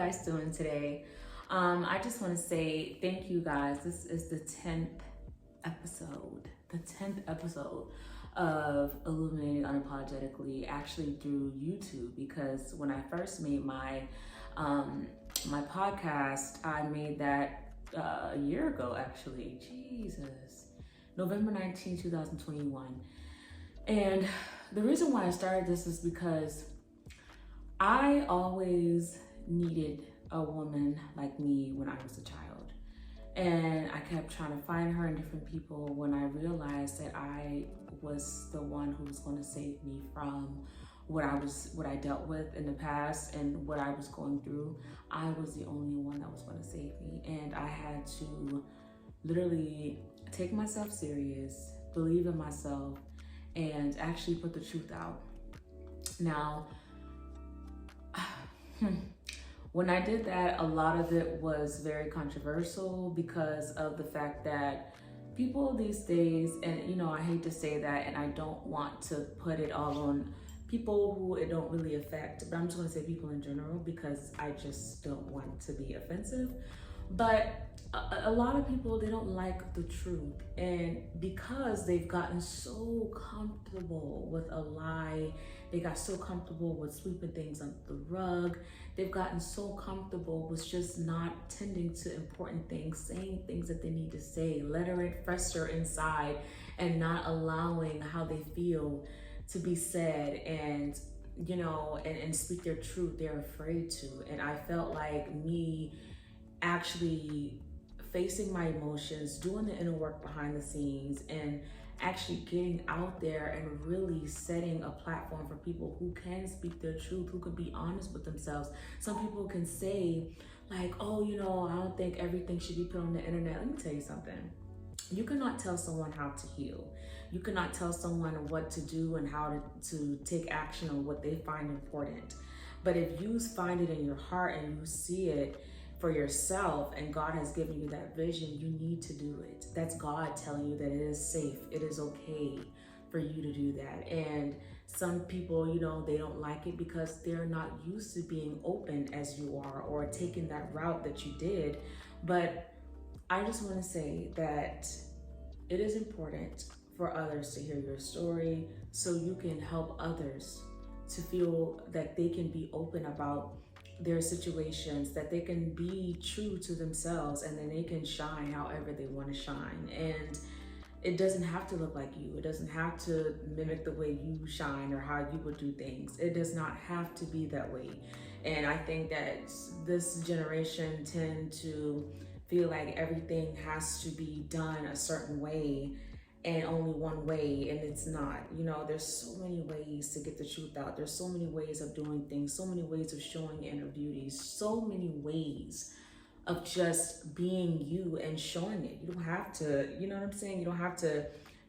guys doing today? I just want to say thank you guys. This is the 10th episode of Illuminating Unapologetically, actually through YouTube, because when I first made my my podcast, I made that a year ago, actually. Jesus. November 19, 2021. And the reason why I started this is because I always needed a woman like me when I was a child. And I kept trying to find her in different people when I realized that I was the one who was going to save me from what I dealt with in the past and what I was going through. I was the only one that was going to save me. And I had to literally take myself serious, believe in myself, and actually put the truth out. Now, when I did that, a lot of it was very controversial because of the fact that people these days, and I hate to say that, and I don't want to put it all on people who it don't really affect, but I'm just going to say people in general because I just don't want to be offensive. But a lot of people, they don't like the truth, and because they've gotten so comfortable with a lie, they got so comfortable with sweeping things under the rug, they've gotten so comfortable with just not tending to important things, saying things that they need to say, letting it fester inside and not allowing how they feel to be said, and and speak their truth. They're afraid to. And I felt like me actually facing my emotions, doing the inner work behind the scenes, and actually getting out there and really setting a platform for people who can speak their truth, who can be honest with themselves. Some people can say like, oh, I don't think everything should be put on the internet. Let me tell you something. You cannot tell someone how to heal. You cannot tell someone what to do and how to take action on what they find important. But if you find it in your heart and you see it for yourself, and God has given you that vision, you need to do it. That's God telling you that it is safe, it is okay for you to do that. And some people, they don't like it because they're not used to being open as you are or taking that route that you did. But I just want to say that it is important for others to hear your story so you can help others to feel that they can be open about their situations, that they can be true to themselves, and then they can shine however they want to shine. And it doesn't have to look like you. It doesn't have to mimic the way you shine or how you would do things. It does not have to be that way. And I think that this generation tend to feel like everything has to be done a certain way and only one way, and it's not. There's so many ways to get the truth out. There's so many ways of doing things, so many ways of showing inner beauty, so many ways of just being you and showing it. You don't have to, you know what I'm saying? You don't have to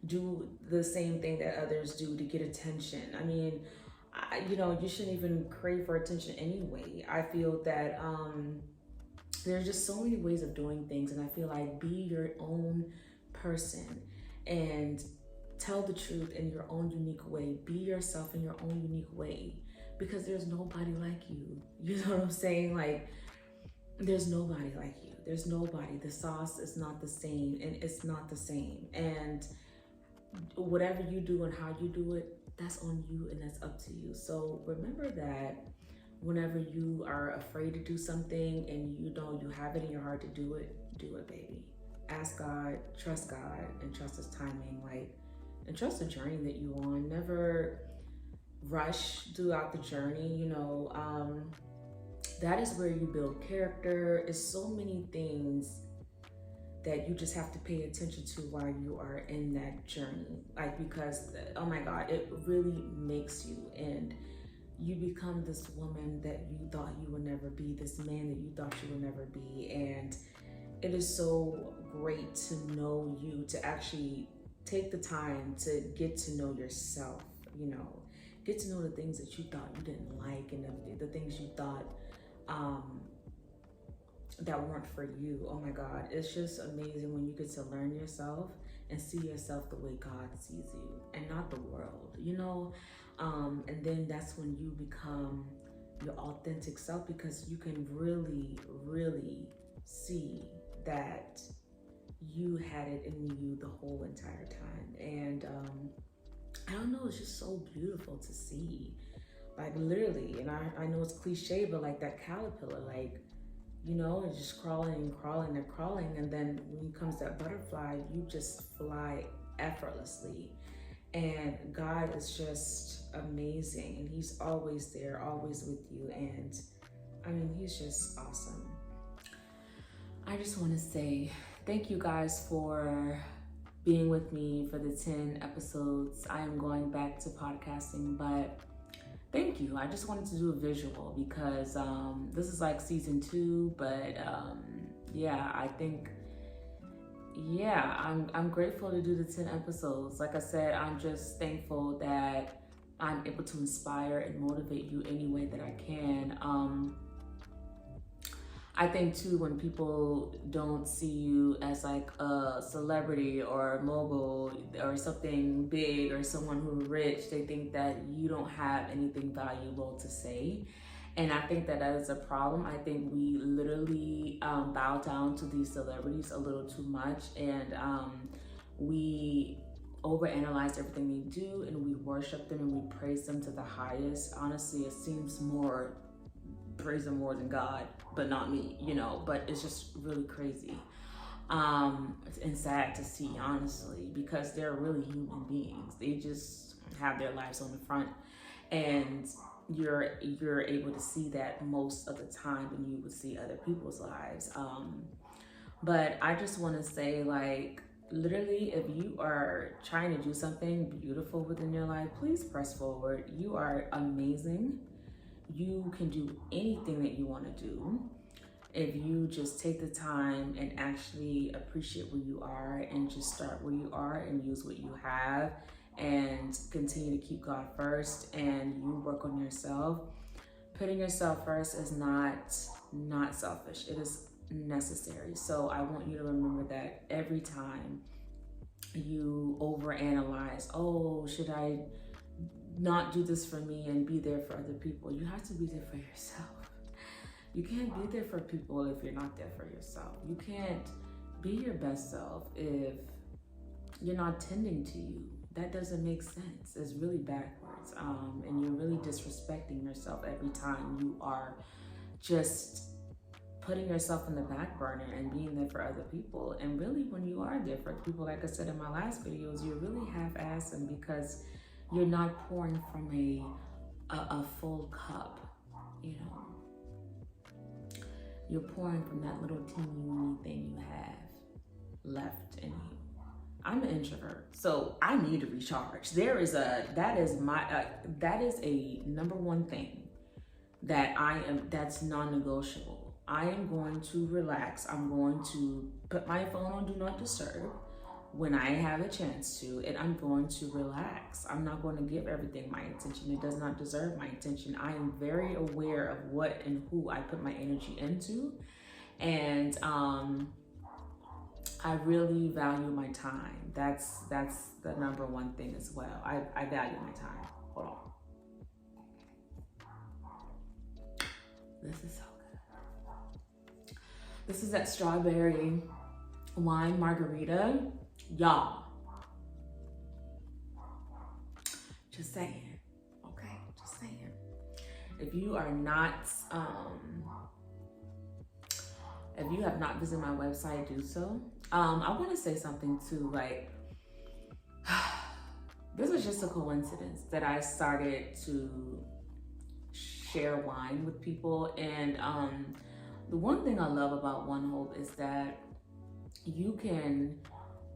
do the same thing that others do to get attention. I mean, you shouldn't even crave for attention anyway. I feel that there's just so many ways of doing things, and I feel like be your own person and tell the truth in your own unique way. Be yourself in your own unique way, because there's nobody like you. You know what I'm saying? Like, there's nobody like you. There's nobody. The sauce is not the same, and it's not the same. And whatever you do and how you do it, that's on you and that's up to you. So remember that whenever you are afraid to do something and you have it in your heart to do it, baby. Ask God, trust God, and trust His timing, and trust the journey that you're on. Never rush throughout the journey. That is where you build character. It's so many things that you just have to pay attention to while you are in that journey. Because, oh my God, it really makes you, and you become this woman that you thought you would never be, this man that you thought you would never be. And it is so great to know you, to actually take the time to get to know yourself, get to know the things that you thought you didn't like, and the things you thought that weren't for you. Oh my God, it's just amazing when you get to learn yourself and see yourself the way God sees you and not the world, And then that's when you become your authentic self, because you can really, really see that you had it in you the whole entire time. And I don't know, it's just so beautiful to see. Like literally, and I know it's cliche, but like that caterpillar, like, you know, it's just crawling and crawling and crawling. And then when comes that butterfly, you just fly effortlessly. And God is just amazing. And He's always there, always with you. And I mean, He's just awesome. I just want to say thank you guys for being with me for the 10 episodes. I am going back to podcasting, but thank you. I just wanted to do a visual because this is like season 2, but yeah, I think, yeah, I'm grateful to do the 10 episodes. Like I said, I'm just thankful that I'm able to inspire and motivate you any way that I can. I think too, when people don't see you as like a celebrity or a mogul or something big or someone who's rich, they think that you don't have anything valuable to say. And I think that is a problem. I think we literally bow down to these celebrities a little too much, and we overanalyze everything they do, and we worship them and we praise them to the highest. Honestly, it seems more praise them more than God, but not me, you know, but it's just really crazy and sad to see, honestly, because they're really human beings. They just have their lives on the front, and you're able to see that most of the time than you would see other people's lives. But I just want to say, like, literally, if you are trying to do something beautiful within your life, please press forward. You are amazing. You can do anything that you want to do if you just take the time and actually appreciate where you are and just start where you are and use what you have and continue to keep God first, and you work on yourself. Putting yourself first is not selfish. It is necessary. So I want you to remember that every time you overanalyze, oh, should I not do this for me and be there for other people? You have to be there for yourself. You can't be there for people if you're not there for yourself. You can't be your best self if you're not tending to you. That doesn't make sense. It's really backwards. And you're really disrespecting yourself every time you are just putting yourself in the back burner and being there for other people. And really, when you are there for people, like I said in my last videos, you're really half-assing because you're not pouring from a full cup, you know. You're pouring from that little teeny thing you have left in you. I'm an introvert, so I need to recharge. That is a number one thing that's non-negotiable. I am going to relax. I'm going to put my phone on Do Not Disturb when I have a chance to, and I'm going to relax. I'm not going to give everything my attention. It does not deserve my attention. I am very aware of what and who I put my energy into, and I really value my time. That's the number one thing as well. I value my time. Hold on. This is so good. This is that strawberry wine margarita. Y'all. Just saying. Okay, just saying. If you are not, if you have not visited my website, do so. I want to say something too, like, this is just a coincidence that I started to share wine with people. And the one thing I love about One Hope is that you can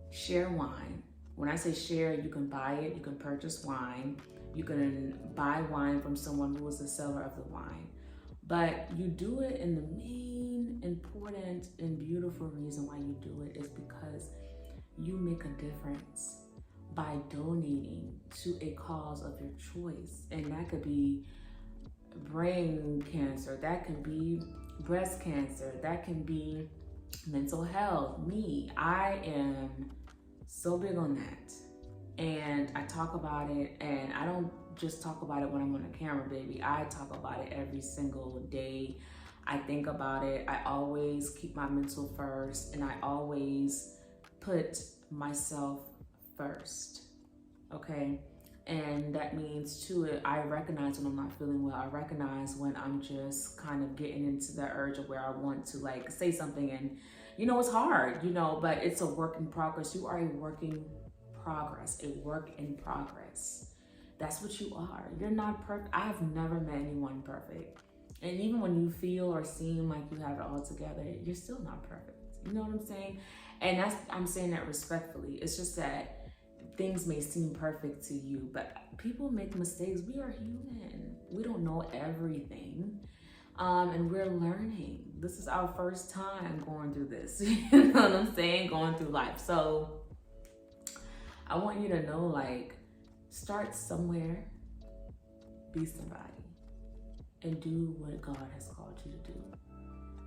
share wine. When I say share, you can buy it, you can purchase wine, you can buy wine from someone who is the seller of the wine. But you do it, in the main important and beautiful reason why you do it is because you make a difference by donating to a cause of your choice. And that could be brain cancer, that can be breast cancer, that can be mental health. I am so big on that. And I talk about it, and I don't just talk about it when I'm on a camera, baby. I talk about it every single day. I think about it. I always keep my mental first, and I always put myself first, okay? And that means too, I recognize when I'm not feeling well. I recognize when I'm just kind of getting into the urge of where I want to like say something, and it's hard, but it's a work in progress. You are a work in progress. That's what you are. You're not perfect. I have never met anyone perfect. And even when you feel or seem like you have it all together, you're still not perfect. You know what I'm saying? And I'm saying that respectfully. It's just that things may seem perfect to you, but people make mistakes. We are human. We don't know everything. And we're learning. This is our first time going through this. You know what I'm saying? Going through life. So I want you to know, like, start somewhere, be somebody, and do what God has called you to do.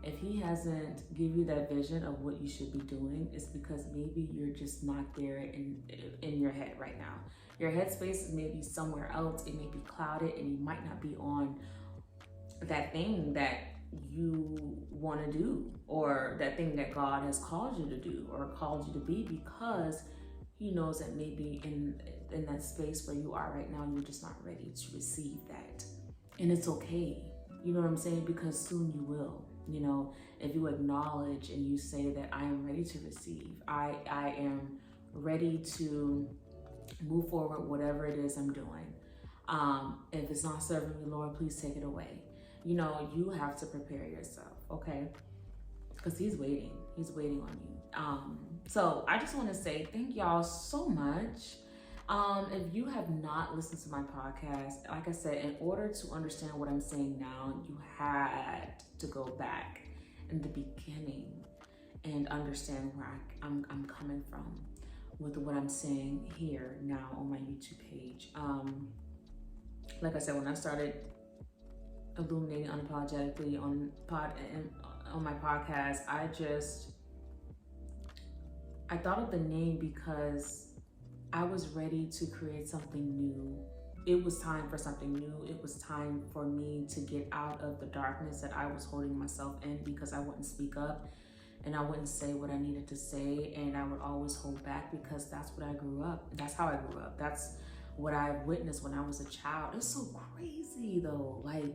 If He hasn't give you that vision of what you should be doing, it's because maybe you're just not there in your head right now. Your headspace is maybe somewhere else. It may be clouded, and you might not be on that thing that you want to do, or that thing that God has called you to do or called you to be, because He knows that maybe in that space where you are right now, you're just not ready to receive that. And it's okay. You know what I'm saying? Because soon you will. If you acknowledge and you say that I am ready to receive, I am ready to move forward, whatever it is I'm doing. If it's not serving me, Lord, please take it away. You have to prepare yourself, okay? Because He's waiting. He's waiting on you. So I just want to say thank y'all so much. If you have not listened to my podcast, like I said, in order to understand what I'm saying now, you had to go back in the beginning and understand where I'm coming from with what I'm saying here now on my YouTube page. Like I said, when I started illuminating unapologetically on my podcast, I thought of the name because I was ready to create something new. It was time for something new. It was time for me to get out of the darkness that I was holding myself in, because I wouldn't speak up and I wouldn't say what I needed to say, and I would always hold back because that's what I grew up. That's how I grew up. That's what I witnessed when I was a child. It's so crazy though. Like,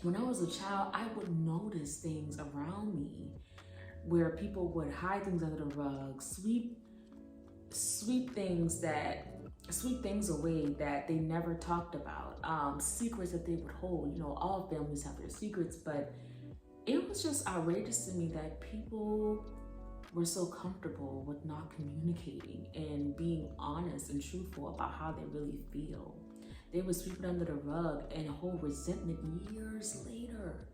when I was a child, I would notice things around me where people would hide things under the rug, sweep things away that they never talked about, secrets that they would hold. All families have their secrets, but it was just outrageous to me that people were so comfortable with not communicating and being honest and truthful about how they really feel. They would sweep it under the rug and hold resentment years later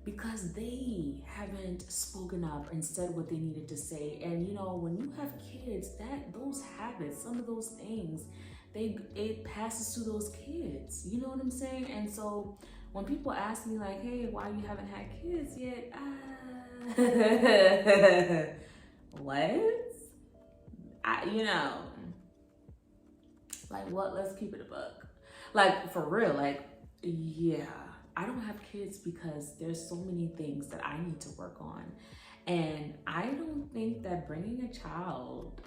because they haven't spoken up and said what they needed to say. And when you have kids, those habits, some of those things, it passes to those kids. You know what I'm saying? And so when people ask me like, hey, why you haven't had kids yet? What? Like what? Let's keep it a buck. Like for real, like, yeah. I don't have kids because there's so many things that I need to work on. And I don't think that bringing a child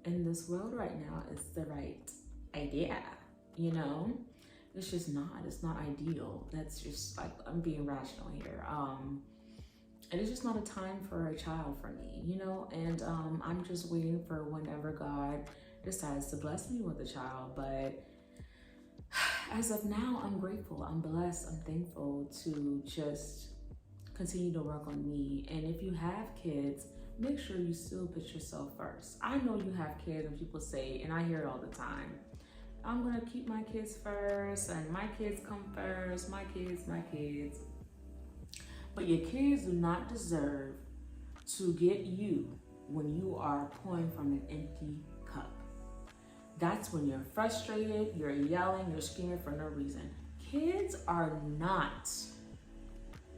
in this world right now is the right idea, It's just not. It's not ideal. That's just like, I'm being rational here. And it's just not a time for a child for me, And I'm just waiting for whenever God decides to bless me with a child. But as of now, I'm grateful, I'm blessed, I'm thankful to just continue to work on me. And if you have kids, make sure you still put yourself first. I know you have kids and people say, and I hear it all the time, I'm gonna keep my kids first and my kids come first, my kids. But your kids do not deserve to get you when you are pouring from an empty cup. That's when you're frustrated, you're yelling, you're screaming for no reason. Kids are not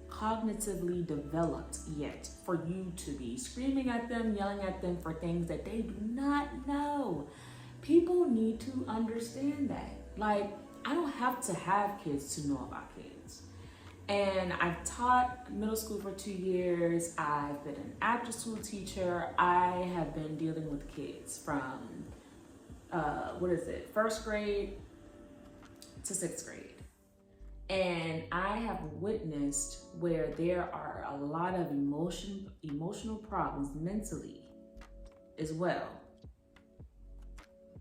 cognitively developed yet for you to be screaming at them, yelling at them for things that they do not know. People need to understand that. Like, I don't have to have kids to know about kids. And I've taught middle school for 2 years. I've been an after school teacher. I have been dealing with kids from, first grade to sixth grade. And I have witnessed where there are a lot of emotional problems mentally as well.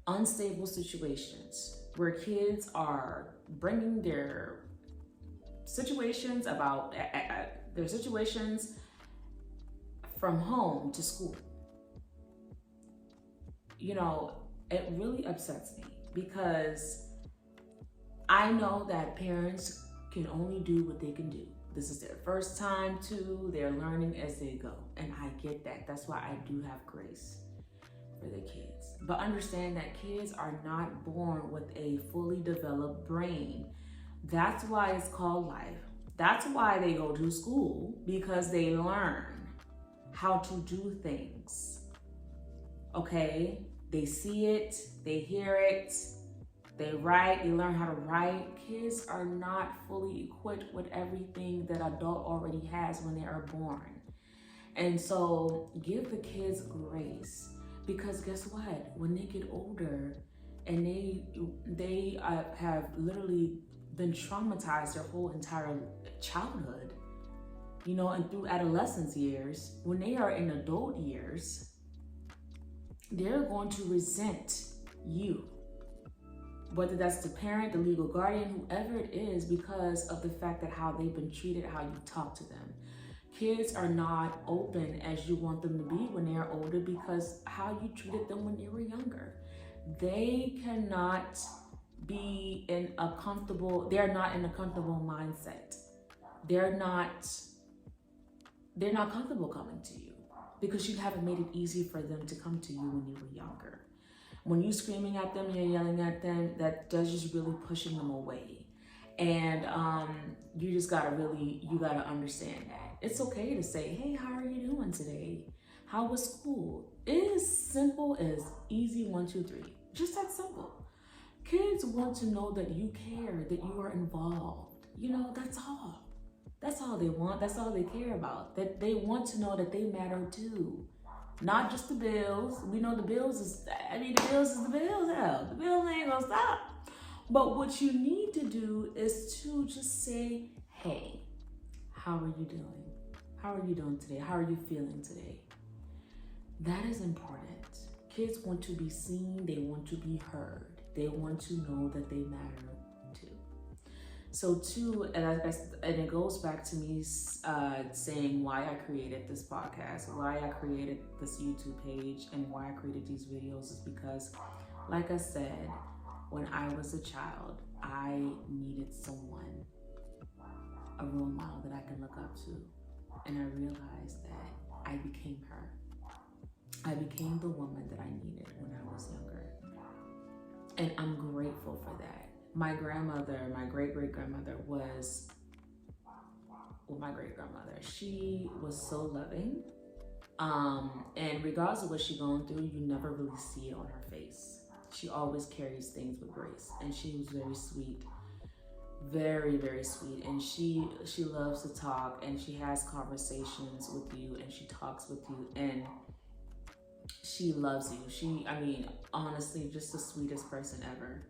Unstable situations where kids are bringing their situations from home to school. You know, it really upsets me because I know that parents can only do what they can do. This is their first time too. They're learning as they go. And I get that. That's why I do have grace for the kids. But understand that kids are not born with a fully developed brain. That's why it's called life. That's why they go to school, because they learn how to do things. Okay? They see it, they hear it, they write, they learn how to write. Kids are not fully equipped with everything that adult already has when they are born. And so give the kids grace, because guess what? When they get older and they have literally been traumatized their whole entire childhood, you know, and through adolescence years, when they are in adult years, they're going to resent you. Whether that's the parent, the legal guardian, whoever it is, because of the fact that how they've been treated, how you talk to them. Kids are not open as you want them to be when they are older because how you treated them when they were younger. They cannot be they're not in a comfortable mindset. They're not comfortable coming to you because you haven't made it easy for them to come to you when you were younger. When you're screaming at them, you're yelling at them, that's just really pushing them away. And you gotta understand that. It's okay to say, hey, how are you doing today? How was school? It is simple as easy 1, 2, 3. Just that simple. Kids want to know that you care, that you are involved. You know, that's all. That's all they want. That's all they care about. That they want to know that they matter too. Not just the bills. We know the bills is the bills. Hell, the bills ain't gonna stop. But what you need to do is to just say, hey, how are you doing? How are you doing today? How are you feeling today? That is important. Kids want to be seen. They want to be heard. They want to know that they matter too. So too, and it goes back to me saying why I created this podcast, why I created this YouTube page, and why I created these videos is because, like I said, when I was a child, I needed someone, a role model that I can look up to. And I realized that I became her. I became the woman that I needed when I was younger. And I'm grateful for that. My grandmother, my great-great-grandmother she was so loving. And regardless of what she's going through, you never really see it on her face. She always carries things with grace. And she was very sweet, very, very sweet. And she loves to talk, and she has conversations with you, and she talks with you, and she loves you. Honestly, just the sweetest person ever.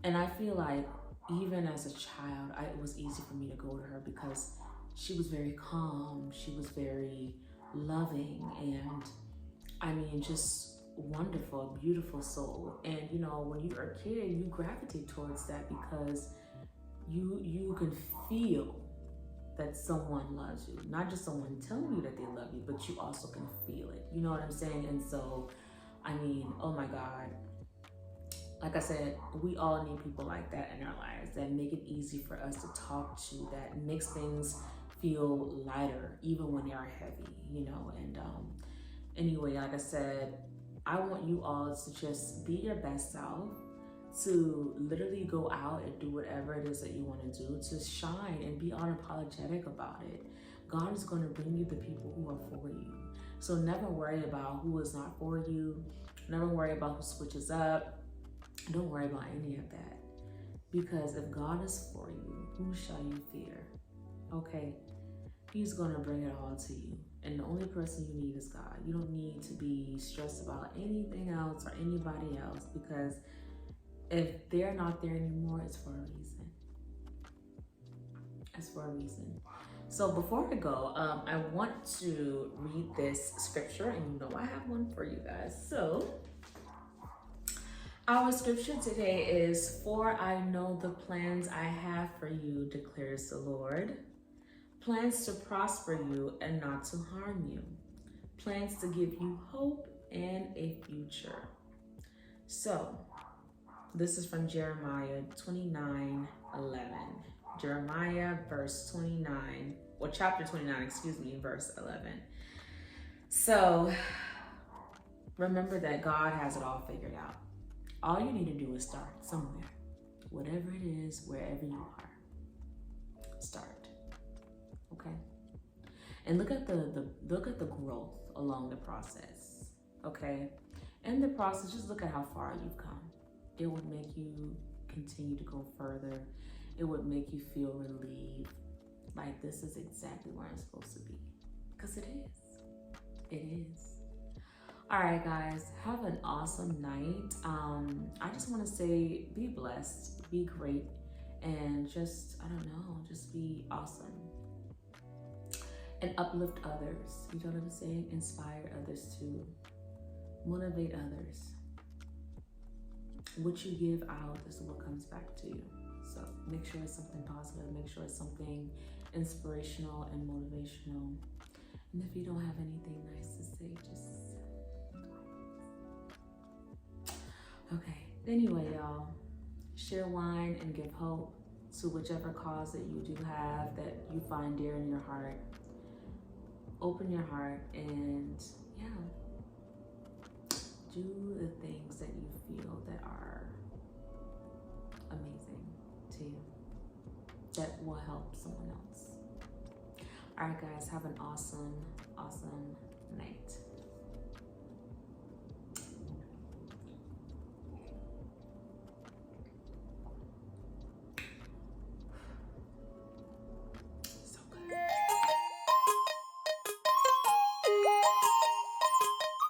And I feel like even as a child, it was easy for me to go to her because she was very calm. She was very loving, and just wonderful, beautiful soul. And you know, when you're a kid, you gravitate towards that because you can feel that someone loves you. Not just someone telling you that they love you, but you also can feel it. You know what I'm saying? And so, oh my God. Like I said, we all need people like that in our lives that make it easy for us to talk to, that makes things feel lighter, even when they are heavy, you know? And anyway, like I said, I want you all to just be your best self, to literally go out and do whatever it is that you want to do, to shine and be unapologetic about it. God is going to bring you the people who are for you. So never worry about who is not for you. Never worry about who switches up. Don't worry about any of that. Because if God is for you, who shall you fear? Okay, He's gonna bring it all to you. And the only person you need is God. You don't need to be stressed about anything else or anybody else, because if they're not there anymore, it's for a reason. It's for a reason. So before I go, I want to read this scripture, and you know I have one for you guys. So our scripture today is, "For I know the plans I have for you, declares the Lord. Plans to prosper you and not to harm you. Plans to give you hope and a future." So this is from Jeremiah 29:11. Jeremiah verse 29, or chapter 29, excuse me, verse 11. So remember that God has it all figured out. All you need to do is start somewhere. Whatever it is, wherever you are, start. Okay? And look at the growth along the process. Okay? In the process, just look at how far you've come. It would make you continue to go further. It would make you feel relieved, like this is exactly where I'm supposed to be. Because it is. It is. All right, guys, have an awesome night. I just want to say, be blessed, be great, and just, I don't know, just be awesome. And uplift others. You know what I'm saying? Inspire others too. Motivate others. What you give out is what comes back to you. So make sure it's something positive. Make sure it's something inspirational and motivational. And if you don't have anything nice to say, just... Okay. Anyway, y'all, share wine and give hope to whichever cause that you do have, that you find dear in your heart. Open your heart and, yeah, do the things that you feel that are amazing to you, that will help someone else. All right, guys, have an awesome, awesome night.